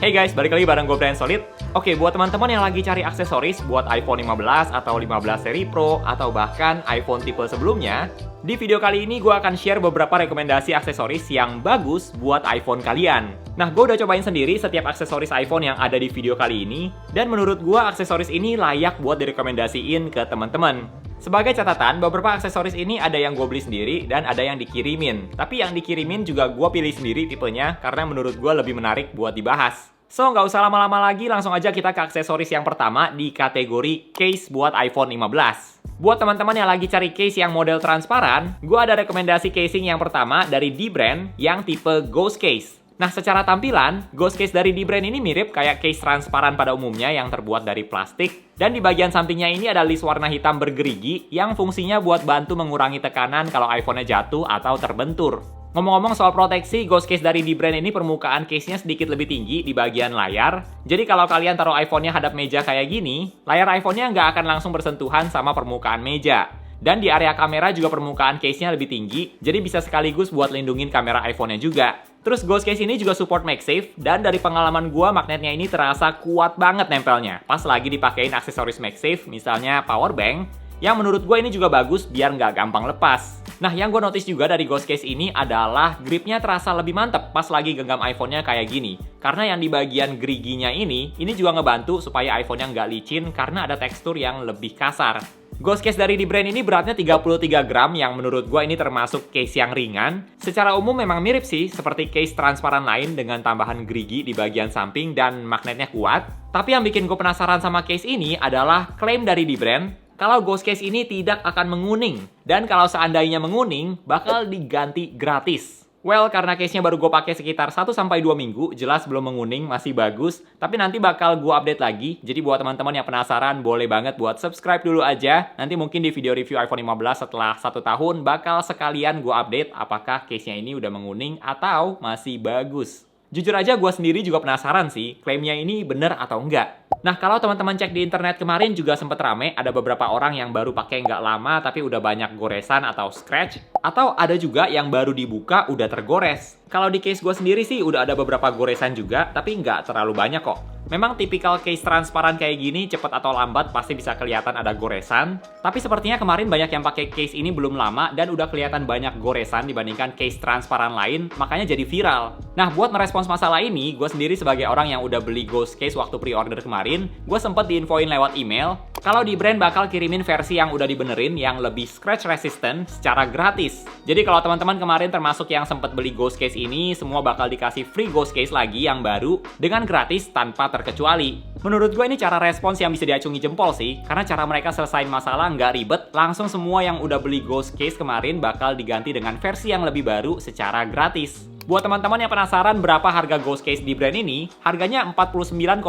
Hey guys, balik lagi bareng gue Brian Solid. Oke, buat teman-teman yang lagi cari aksesoris buat iPhone 15 atau 15 seri Pro atau bahkan iPhone tipe sebelumnya, di video kali ini gue akan share beberapa rekomendasi aksesoris yang bagus buat iPhone kalian. Nah, gue udah cobain sendiri setiap aksesoris iPhone yang ada di video kali ini, dan menurut gue aksesoris ini layak buat direkomendasiin ke teman-teman. Sebagai catatan, beberapa aksesoris ini ada yang gue beli sendiri dan ada yang dikirimin. Tapi yang dikirimin juga gue pilih sendiri tipenya karena menurut gue lebih menarik buat dibahas. So, nggak usah lama-lama lagi, langsung aja kita ke aksesoris yang pertama di kategori case buat iPhone 15. Buat teman-teman yang lagi cari case yang model transparan, gue ada rekomendasi casing yang pertama dari dbrand yang tipe Ghost Case. Nah, secara tampilan, Ghost Case dari dbrand ini mirip kayak case transparan pada umumnya yang terbuat dari plastik. Dan di bagian sampingnya ini ada list warna hitam bergerigi yang fungsinya buat bantu mengurangi tekanan kalau iPhone-nya jatuh atau terbentur. Ngomong-ngomong soal proteksi, Ghost Case dari dbrand ini permukaan case-nya sedikit lebih tinggi di bagian layar. Jadi kalau kalian taruh iPhone-nya hadap meja kayak gini, layar iPhone-nya nggak akan langsung bersentuhan sama permukaan meja. Dan di area kamera juga permukaan case-nya lebih tinggi, jadi bisa sekaligus buat lindungin kamera iPhone-nya juga. Terus Ghost Case ini juga support MagSafe, dan dari pengalaman gua magnetnya ini terasa kuat banget nempelnya pas lagi dipakein aksesoris MagSafe, misalnya power bank, yang menurut gue ini juga bagus biar nggak gampang lepas. Nah, yang gue notice juga dari Ghost Case ini adalah gripnya terasa lebih mantep pas lagi genggam iPhone-nya kayak gini. Karena yang di bagian geriginya ini juga ngebantu supaya iPhone-nya nggak licin karena ada tekstur yang lebih kasar. Ghost Case dari dbrand ini beratnya 33 gram yang menurut gue ini termasuk case yang ringan. Secara umum memang mirip sih seperti case transparan lain dengan tambahan gerigi di bagian samping dan magnetnya kuat. Tapi yang bikin gue penasaran sama case ini adalah klaim dari dbrand kalau Ghost Case ini tidak akan menguning. Dan kalau seandainya menguning, bakal diganti gratis. Well, karena case-nya baru gue pakai sekitar 1-2 minggu, jelas belum menguning, masih bagus. Tapi nanti bakal gue update lagi. Jadi buat teman-teman yang penasaran, boleh banget buat subscribe dulu aja. Nanti mungkin di video review iPhone 15 setelah 1 tahun, bakal sekalian gue update apakah case-nya ini udah menguning atau masih bagus. Jujur aja gue sendiri juga penasaran sih, klaimnya ini bener atau enggak. Nah, kalau teman-teman cek di internet kemarin juga sempet rame, ada beberapa orang yang baru pakai nggak lama tapi udah banyak goresan atau scratch, atau ada juga yang baru dibuka udah tergores. Kalau di case gue sendiri sih udah ada beberapa goresan juga, tapi nggak terlalu banyak kok. Memang tipikal case transparan kayak gini, cepet atau lambat pasti bisa kelihatan ada goresan. Tapi sepertinya kemarin banyak yang pakai case ini belum lama dan udah kelihatan banyak goresan dibandingkan case transparan lain, makanya jadi viral. Nah, buat merespons masalah ini, gue sendiri sebagai orang yang udah beli Ghost Case waktu pre-order kemarin, gue sempet diinfoin lewat email, kalau di brand bakal kirimin versi yang udah dibenerin yang lebih scratch resistant secara gratis. Jadi kalau teman-teman kemarin termasuk yang sempet beli Ghost Case ini, semua bakal dikasih free Ghost Case lagi yang baru dengan gratis tanpa terkecuali. Menurut gue ini cara respons yang bisa diacungi jempol sih, karena cara mereka selesain masalah nggak ribet, langsung semua yang udah beli Ghost Case kemarin bakal diganti dengan versi yang lebih baru secara gratis. Buat teman-teman yang penasaran berapa harga Ghost Case di brand ini, harganya $49,95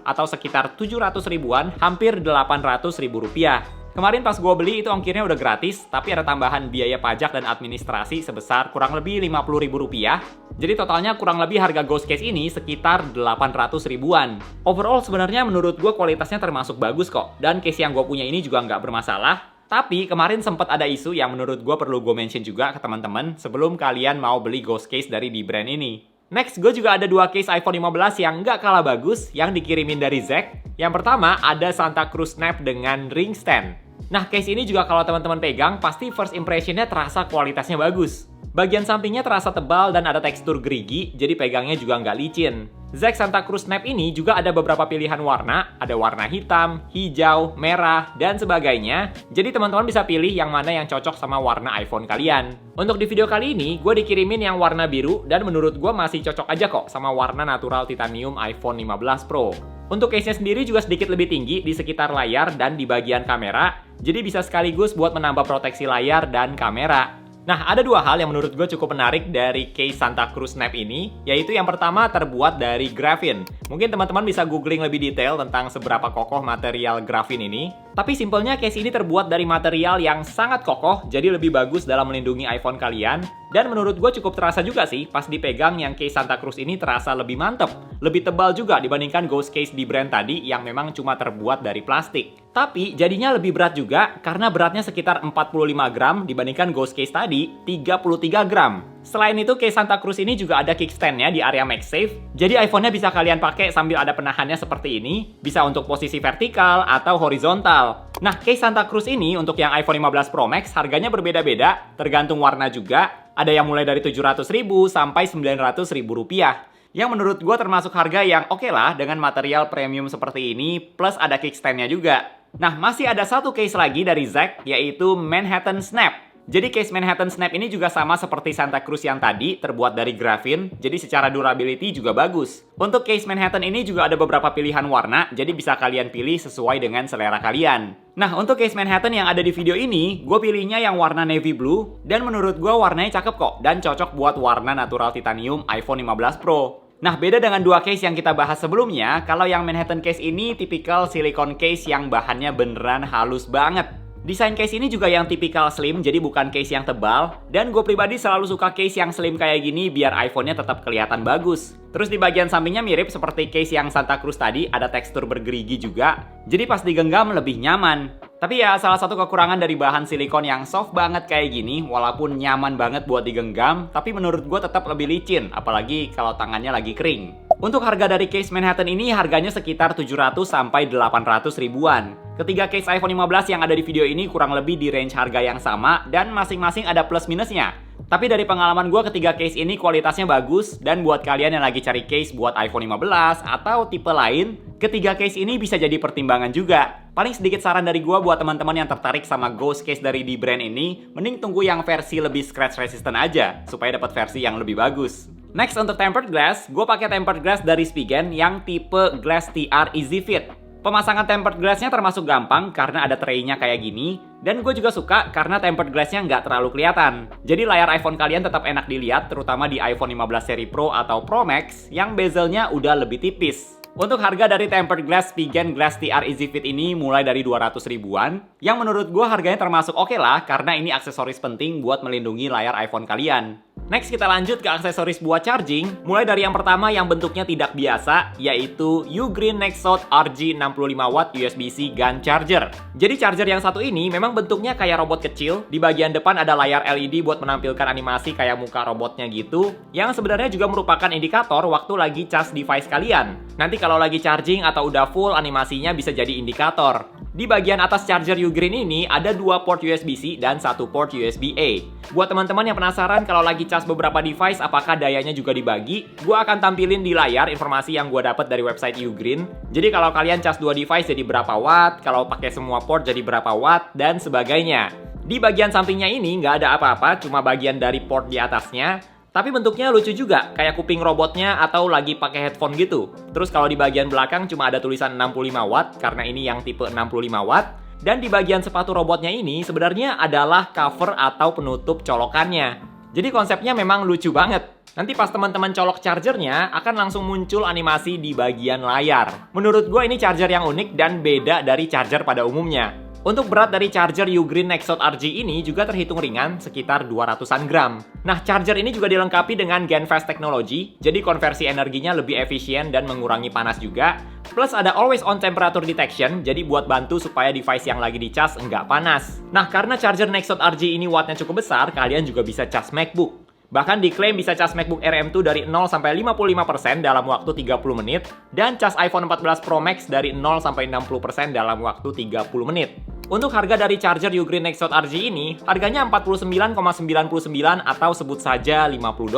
atau sekitar 700 ribuan, hampir 800 ribu rupiah. Kemarin pas gue beli itu ongkirnya udah gratis, tapi ada tambahan biaya pajak dan administrasi sebesar kurang lebih 50 ribu rupiah. Jadi totalnya kurang lebih harga Ghost Case ini sekitar 800 ribuan. Overall sebenarnya menurut gue kualitasnya termasuk bagus kok, dan case yang gue punya ini juga nggak bermasalah. Tapi kemarin sempat ada isu yang menurut gue perlu gue mention juga ke teman-teman sebelum kalian mau beli Ghost Case dari dbrand ini. Next, gue juga ada 2 case iPhone 15 yang nggak kalah bagus yang dikirimin dari Zack. Yang pertama ada Santa Cruz Snap dengan ring stand. Nah, case ini juga kalau teman-teman pegang pasti first impression-nya terasa kualitasnya bagus. Bagian sampingnya terasa tebal dan ada tekstur gerigi, jadi pegangnya juga nggak licin. Zack Santa Cruz Snap ini juga ada beberapa pilihan warna, ada warna hitam, hijau, merah, dan sebagainya. Jadi teman-teman bisa pilih yang mana yang cocok sama warna iPhone kalian. Untuk di video kali ini, gue dikirimin yang warna biru, dan menurut gue masih cocok aja kok sama warna natural titanium iPhone 15 Pro. Untuk case-nya sendiri juga sedikit lebih tinggi di sekitar layar dan di bagian kamera, jadi bisa sekaligus buat menambah proteksi layar dan kamera. Nah, ada 2 hal yang menurut gue cukup menarik dari case Santa Cruz Snap ini, yaitu yang pertama terbuat dari grafin. Mungkin teman-teman bisa googling lebih detail tentang seberapa kokoh material grafin ini. Tapi simpelnya case ini terbuat dari material yang sangat kokoh, jadi lebih bagus dalam melindungi iPhone kalian. Dan menurut gue cukup terasa juga sih, pas dipegang yang case Santa Cruz ini terasa lebih mantep. Lebih tebal juga dibandingkan Ghost Case di brand tadi yang memang cuma terbuat dari plastik. Tapi jadinya lebih berat juga karena beratnya sekitar 45 gram dibandingkan Ghost Case tadi 33 gram. Selain itu, case Santa Cruz ini juga ada kickstand-nya di area MagSafe. Jadi iPhone-nya bisa kalian pakai sambil ada penahannya seperti ini. Bisa untuk posisi vertikal atau horizontal. Nah, case Santa Cruz ini untuk yang iPhone 15 Pro Max harganya berbeda-beda, tergantung warna juga. Ada yang mulai dari 700.000 sampai 900.000 rupiah. Yang menurut gue termasuk harga yang oke lah dengan material premium seperti ini, plus ada kickstand-nya juga. Nah, masih ada satu case lagi dari Zack, yaitu Manhattan Snap. Jadi case Manhattan Snap ini juga sama seperti Santa Cruz yang tadi, terbuat dari grafin, jadi secara durability juga bagus. Untuk case Manhattan ini juga ada beberapa pilihan warna, jadi bisa kalian pilih sesuai dengan selera kalian. Nah, untuk case Manhattan yang ada di video ini, gue pilihnya yang warna navy blue, dan menurut gue warnanya cakep kok, dan cocok buat warna natural titanium iPhone 15 Pro. Nah, beda dengan dua case yang kita bahas sebelumnya, kalau yang Manhattan case ini tipikal silicone case yang bahannya beneran halus banget. Desain case ini juga yang tipikal slim, jadi bukan case yang tebal. Dan gue pribadi selalu suka case yang slim kayak gini biar iPhone-nya tetap kelihatan bagus. Terus di bagian sampingnya mirip seperti case yang Santa Cruz tadi, ada tekstur bergerigi juga. Jadi pas digenggam lebih nyaman. Tapi ya salah satu kekurangan dari bahan silikon yang soft banget kayak gini, walaupun nyaman banget buat digenggam, tapi menurut gue tetap lebih licin, apalagi kalau tangannya lagi kering. Untuk harga dari case Manhattan ini harganya sekitar 700 sampai 800 ribuan. Ketiga case iPhone 15 yang ada di video ini kurang lebih di range harga yang sama dan masing-masing ada plus minusnya. Tapi dari pengalaman gue ketiga case ini kualitasnya bagus dan buat kalian yang lagi cari case buat iPhone 15 atau tipe lain, ketiga case ini bisa jadi pertimbangan juga. Paling sedikit saran dari gue buat teman-teman yang tertarik sama Ghost Case dari di brand ini, mending tunggu yang versi lebih scratch resistant aja supaya dapat versi yang lebih bagus. Next untuk tempered glass, gue pakai tempered glass dari Spigen yang tipe Glass TR Easy Fit. Pemasangan tempered glass-nya termasuk gampang karena ada tray-nya kayak gini. Dan gue juga suka karena tempered glass-nya nggak terlalu kelihatan. Jadi layar iPhone kalian tetap enak dilihat, terutama di iPhone 15 seri Pro atau Pro Max yang bezelnya udah lebih tipis. Untuk harga dari tempered glass Spigen Glass TR Easy Fit ini mulai dari 200 ribuan. Yang menurut gue harganya termasuk oke lah karena ini aksesoris penting buat melindungi layar iPhone kalian. Next kita lanjut ke aksesoris buat charging. Mulai dari yang pertama yang bentuknya tidak biasa, yaitu Ugreen Nextshot RG65W USB-C GAN Charger. Jadi charger yang satu ini memang bentuknya kayak robot kecil. Di bagian depan ada layar LED buat menampilkan animasi kayak muka robotnya gitu, yang sebenarnya juga merupakan indikator waktu lagi cas device kalian. Nanti kalau lagi charging atau udah full, animasinya bisa jadi indikator. Di bagian atas charger Ugreen ini ada dua port USB-C dan satu port USB-A. Buat teman-teman yang penasaran kalau lagi cas beberapa device apakah dayanya juga dibagi, gue akan tampilin di layar informasi yang gue dapat dari website Ugreen. Jadi kalau kalian cas dua device jadi berapa watt, kalau pakai semua port jadi berapa watt, dan sebagainya. Di bagian sampingnya ini nggak ada apa-apa, cuma bagian dari port di atasnya. Tapi bentuknya lucu juga, kayak kuping robotnya atau lagi pakai headphone gitu. Terus kalau di bagian belakang cuma ada tulisan 65 watt, karena ini yang tipe 65 watt. Dan di bagian sepatu robotnya ini sebenarnya adalah cover atau penutup colokannya. Jadi konsepnya memang lucu banget. Nanti pas teman-teman colok chargernya, akan langsung muncul animasi di bagian layar. Menurut gue ini charger yang unik dan beda dari charger pada umumnya. Untuk berat dari charger Ugreen Nextshot RG ini juga terhitung ringan, sekitar 200-an gram. Nah, charger ini juga dilengkapi dengan GaNFast Technology, jadi konversi energinya lebih efisien dan mengurangi panas juga. Plus ada Always On Temperature Detection, jadi buat bantu supaya device yang lagi dicas nggak panas. Nah, karena charger Nextshot RG ini wattnya cukup besar, kalian juga bisa cas MacBook. Bahkan diklaim bisa cas MacBook Air M2 dari 0 sampai 55% dalam waktu 30 menit, dan cas iPhone 14 Pro Max dari 0 sampai 60% dalam waktu 30 menit. Untuk harga dari charger Ugreen Nextshot RG ini, harganya 49,99 atau sebut saja $50.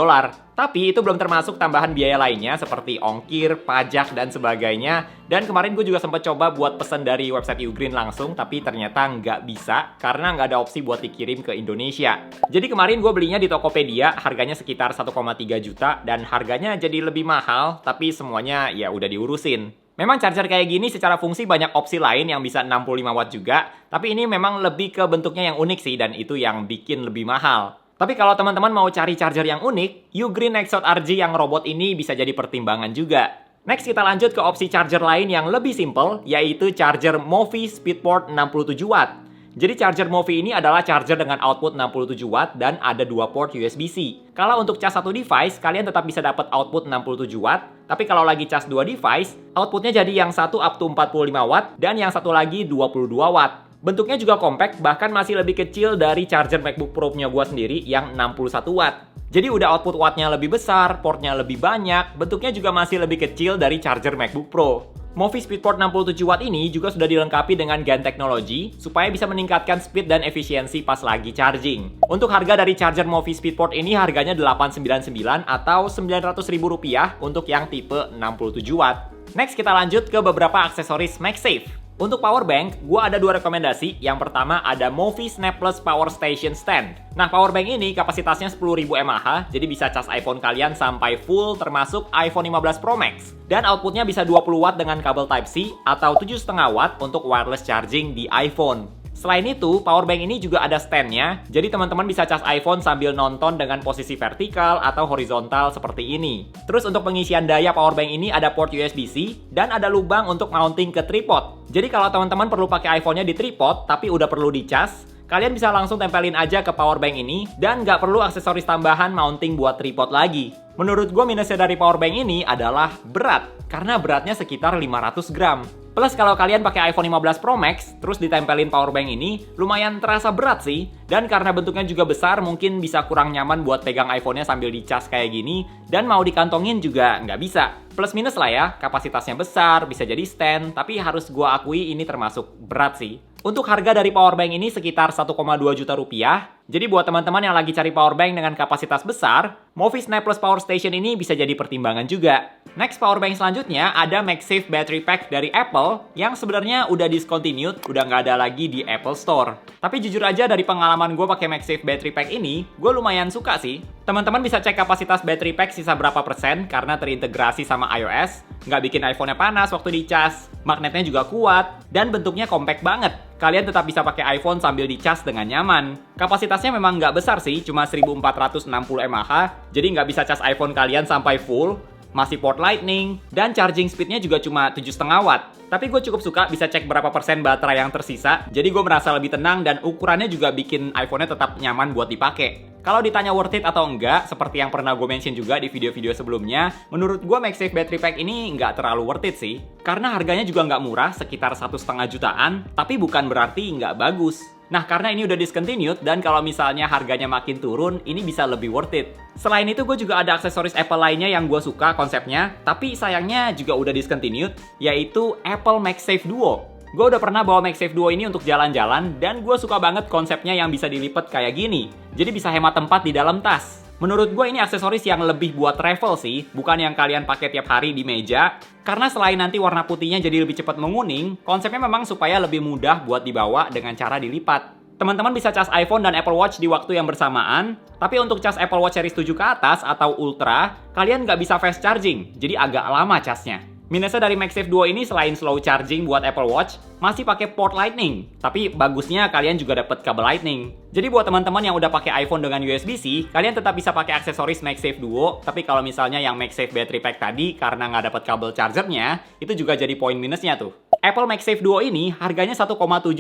Tapi itu belum termasuk tambahan biaya lainnya seperti ongkir, pajak, dan sebagainya. Dan kemarin gue juga sempat coba buat pesen dari website Ugreen langsung, tapi ternyata nggak bisa karena nggak ada opsi buat dikirim ke Indonesia. Jadi kemarin gue belinya di Tokopedia, harganya sekitar 1,3 juta, dan harganya jadi lebih mahal, tapi semuanya ya udah diurusin. Memang charger kayak gini secara fungsi banyak opsi lain yang bisa 65 watt juga, tapi ini memang lebih ke bentuknya yang unik sih, dan itu yang bikin lebih mahal. Tapi kalau teman-teman mau cari charger yang unik, Ugreen Nextshot RG yang robot ini bisa jadi pertimbangan juga. Next kita lanjut ke opsi charger lain yang lebih simple, yaitu charger Mophie Speedport 67 watt. Jadi charger Mophie ini adalah charger dengan output 67 watt dan ada dua port USB-C. Kalau untuk cas satu device, kalian tetap bisa dapat output 67 watt, tapi kalau lagi cas dua device, outputnya jadi yang satu up to 45 watt dan yang satu lagi 22 watt. Bentuknya juga compact, bahkan masih lebih kecil dari charger MacBook Pro punya gua sendiri yang 61 watt. Jadi udah output wattnya lebih besar, portnya lebih banyak, bentuknya juga masih lebih kecil dari charger MacBook Pro. Mophie SpeedPort 67 watt ini juga sudah dilengkapi dengan GaN teknologi supaya bisa meningkatkan speed dan efisiensi pas lagi charging. Untuk harga dari charger Mophie SpeedPort ini harganya $899 atau Rp900.000 untuk yang tipe 67 watt. Next kita lanjut ke beberapa aksesoris MagSafe. Untuk power bank, gue ada 2 rekomendasi. Yang pertama ada Mophie Snap Plus Power Station Stand. Nah, power bank ini kapasitasnya 10.000 mAh, jadi bisa cas iPhone kalian sampai full termasuk iPhone 15 Pro Max. Dan outputnya bisa 20 watt dengan kabel Type-C atau 7,5 watt untuk wireless charging di iPhone. Selain itu, power bank ini juga ada stand-nya, jadi teman-teman bisa cas iPhone sambil nonton dengan posisi vertikal atau horizontal seperti ini. Terus untuk pengisian daya power bank ini ada port USB-C dan ada lubang untuk mounting ke tripod. Jadi kalau teman-teman perlu pakai iPhone-nya di tripod tapi udah perlu dicas, kalian bisa langsung tempelin aja ke power bank ini dan nggak perlu aksesoris tambahan mounting buat tripod lagi. Menurut gue minusnya dari power bank ini adalah berat, karena beratnya sekitar 500 gram. Plus kalau kalian pakai iPhone 15 Pro Max, terus ditempelin power bank ini, lumayan terasa berat sih. Dan karena bentuknya juga besar, mungkin bisa kurang nyaman buat pegang iPhone-nya sambil dicas kayak gini. Dan mau dikantongin juga nggak bisa. Plus minus lah ya, kapasitasnya besar, bisa jadi stand, tapi harus gua akui ini termasuk berat sih. Untuk harga dari power bank ini sekitar 1,2 juta rupiah. Jadi buat teman-teman yang lagi cari power bank dengan kapasitas besar, Mophie Snap Plus Power Station ini bisa jadi pertimbangan juga. Next power bank selanjutnya ada MagSafe Battery Pack dari Apple yang sebenarnya udah discontinued, udah nggak ada lagi di Apple Store. Tapi jujur aja dari pengalaman gue pakai MagSafe Battery Pack ini, gue lumayan suka sih. Teman-teman bisa cek kapasitas battery pack sisa berapa persen karena terintegrasi sama iOS, nggak bikin iPhone-nya panas waktu dicas, magnetnya juga kuat, dan bentuknya compact banget. Kalian tetap bisa pakai iPhone sambil dicas dengan nyaman. Kapasitasnya memang nggak besar sih, cuma 1460 mAh, jadi nggak bisa cas iPhone kalian sampai full. Masih port lightning, dan charging speednya juga cuma 7,5 watt. Tapi gue cukup suka bisa cek berapa persen baterai yang tersisa, jadi gue merasa lebih tenang dan ukurannya juga bikin iPhone-nya tetap nyaman buat dipakai. Kalau ditanya worth it atau enggak, seperti yang pernah gue mention juga di video-video sebelumnya, menurut gue MagSafe Battery Pack ini nggak terlalu worth it sih. Karena harganya juga nggak murah, sekitar 1,5 jutaan, tapi bukan berarti nggak bagus. Nah, karena ini udah discontinued, dan kalau misalnya harganya makin turun, ini bisa lebih worth it. Selain itu, gue juga ada aksesoris Apple lainnya yang gue suka konsepnya, tapi sayangnya juga udah discontinued, yaitu Apple MagSafe Duo. Gue udah pernah bawa MagSafe Duo ini untuk jalan-jalan, dan gue suka banget konsepnya yang bisa dilipat kayak gini. Jadi bisa hemat tempat di dalam tas. Menurut gue ini aksesoris yang lebih buat travel sih, bukan yang kalian pakai tiap hari di meja. Karena selain nanti warna putihnya jadi lebih cepat menguning, konsepnya memang supaya lebih mudah buat dibawa dengan cara dilipat. Teman-teman bisa cas iPhone dan Apple Watch di waktu yang bersamaan, tapi untuk cas Apple Watch Series 7 ke atas atau Ultra, kalian nggak bisa fast charging, jadi agak lama casnya. Minusnya dari MagSafe Duo ini selain slow charging buat Apple Watch, masih pakai port Lightning. Tapi bagusnya kalian juga dapat kabel Lightning. Jadi buat teman-teman yang udah pakai iPhone dengan USB-C, kalian tetap bisa pakai aksesoris MagSafe Duo. Tapi kalau misalnya yang MagSafe Battery Pack tadi karena nggak dapat kabel chargernya, itu juga jadi poin minusnya tuh. Apple MagSafe Duo ini harganya 1,7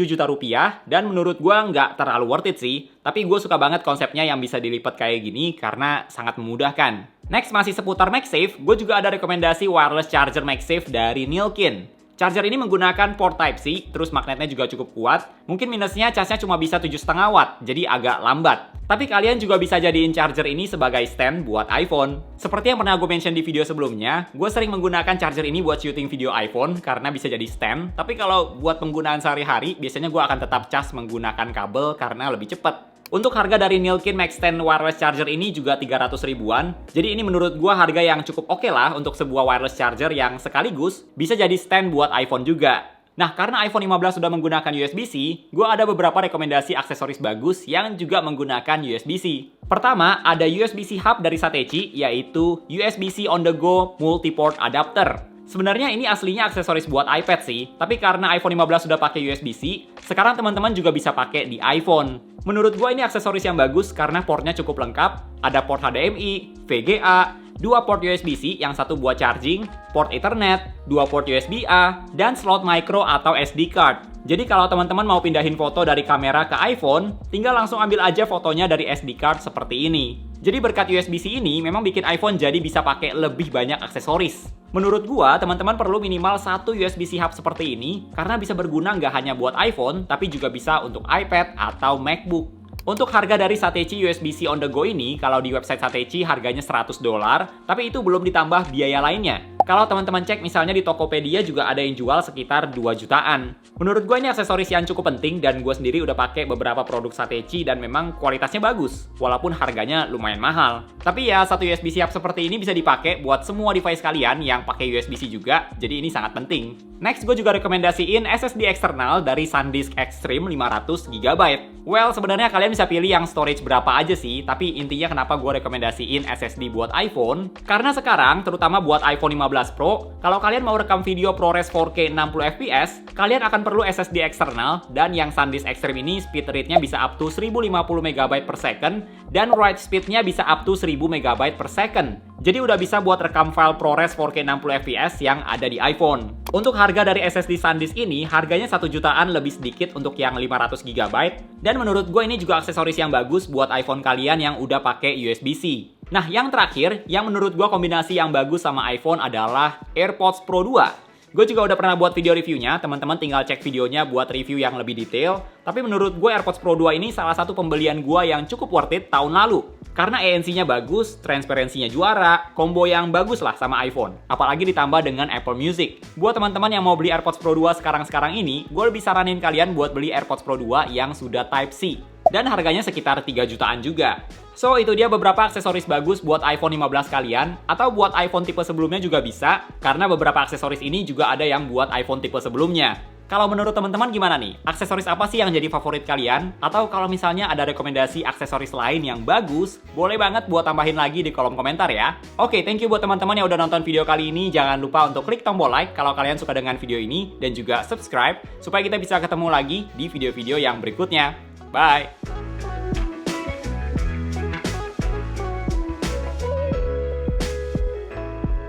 juta rupiah dan menurut gua nggak terlalu worth it sih. Tapi gue suka banget konsepnya yang bisa dilipat kayak gini karena sangat memudahkan. Next masih seputar MagSafe, gue juga ada rekomendasi wireless charger MagSafe dari Nilkin. Charger ini menggunakan port Type-C, terus magnetnya juga cukup kuat. Mungkin minusnya casnya cuma bisa 7,5 watt, jadi agak lambat. Tapi kalian juga bisa jadiin charger ini sebagai stand buat iPhone. Seperti yang pernah gue mention di video sebelumnya, gue sering menggunakan charger ini buat syuting video iPhone karena bisa jadi stand. Tapi kalau buat penggunaan sehari-hari, biasanya gue akan tetap cas menggunakan kabel karena lebih cepat. Untuk harga dari Nilkin Maxstand Wireless Charger ini juga 300 ribuan. Jadi ini menurut gua harga yang cukup oke lah untuk sebuah wireless charger yang sekaligus bisa jadi stand buat iPhone juga. Nah, karena iPhone 15 sudah menggunakan USB-C, gua ada beberapa rekomendasi aksesoris bagus yang juga menggunakan USB-C. Pertama, ada USB-C Hub dari Satechi, yaitu USB-C On The Go Multi-Port Adapter. Sebenarnya ini aslinya aksesoris buat iPad sih, tapi karena iPhone 15 sudah pakai USB-C, sekarang teman-teman juga bisa pakai di iPhone. Menurut gua ini aksesoris yang bagus karena portnya cukup lengkap, ada port HDMI, VGA, 2 port USB-C yang satu buat charging, port Ethernet, 2 port USB-A, dan slot micro atau SD card. Jadi kalau teman-teman mau pindahin foto dari kamera ke iPhone, tinggal langsung ambil aja fotonya dari SD card seperti ini. Jadi berkat USB-C ini memang bikin iPhone jadi bisa pakai lebih banyak aksesoris. Menurut gua, teman-teman perlu minimal satu USB-C hub seperti ini karena bisa berguna nggak hanya buat iPhone, tapi juga bisa untuk iPad atau MacBook. Untuk harga dari Satechi USB-C on the go ini, kalau di website Satechi harganya $100, tapi itu belum ditambah biaya lainnya. Kalau teman-teman cek misalnya di Tokopedia juga ada yang jual sekitar 2 jutaan. Menurut gue ini aksesoris yang cukup penting dan gue sendiri udah pakai beberapa produk Satechi dan memang kualitasnya bagus, walaupun harganya lumayan mahal. Tapi ya, satu USB-C hub seperti ini bisa dipakai buat semua device kalian yang pakai USB-C juga, jadi ini sangat penting. Next, gue juga rekomendasiin SSD eksternal dari SanDisk Extreme 500GB. Well, sebenarnya kalian bisa pilih yang storage berapa aja sih, tapi intinya kenapa gue rekomendasiin SSD buat iPhone, karena sekarang, terutama buat iPhone 15 Pro, kalau kalian mau rekam video ProRes 4K 60fps, kalian akan perlu SSD eksternal, dan yang SanDisk Extreme ini speed rate-nya bisa up to 1050MB per second, dan write speed-nya bisa up to 1000MB per second. Jadi udah bisa buat rekam file ProRes 4K 60fps yang ada di iPhone. Untuk harga dari SSD SanDisk ini, harganya 1 jutaan lebih sedikit untuk yang 500GB, dan menurut gue ini juga aksesoris yang bagus buat iPhone kalian yang udah pakai USB-C. Nah, yang terakhir, yang menurut gue kombinasi yang bagus sama iPhone adalah AirPods Pro 2. Gue juga udah pernah buat video reviewnya, teman-teman tinggal cek videonya buat review yang lebih detail. Tapi menurut gue AirPods Pro 2 ini salah satu pembelian gue yang cukup worth it tahun lalu. Karena ANC-nya bagus, transparansinya juara, combo yang bagus lah sama iPhone. Apalagi ditambah dengan Apple Music. Buat teman-teman yang mau beli AirPods Pro 2 sekarang-sekarang ini, gue lebih saranin kalian buat beli AirPods Pro 2 yang sudah Type-C. Dan harganya sekitar 3 jutaan juga. So, itu dia beberapa aksesoris bagus buat iPhone 15 kalian, atau buat iPhone tipe sebelumnya juga bisa, karena beberapa aksesoris ini juga ada yang buat iPhone tipe sebelumnya. Kalau menurut teman-teman gimana nih? Aksesoris apa sih yang jadi favorit kalian? Atau kalau misalnya ada rekomendasi aksesoris lain yang bagus, boleh banget buat tambahin lagi di kolom komentar ya. Oke, thank you buat teman-teman yang udah nonton video kali ini. Jangan lupa untuk klik tombol like kalau kalian suka dengan video ini, dan juga subscribe, supaya kita bisa ketemu lagi di video-video yang berikutnya. Bye!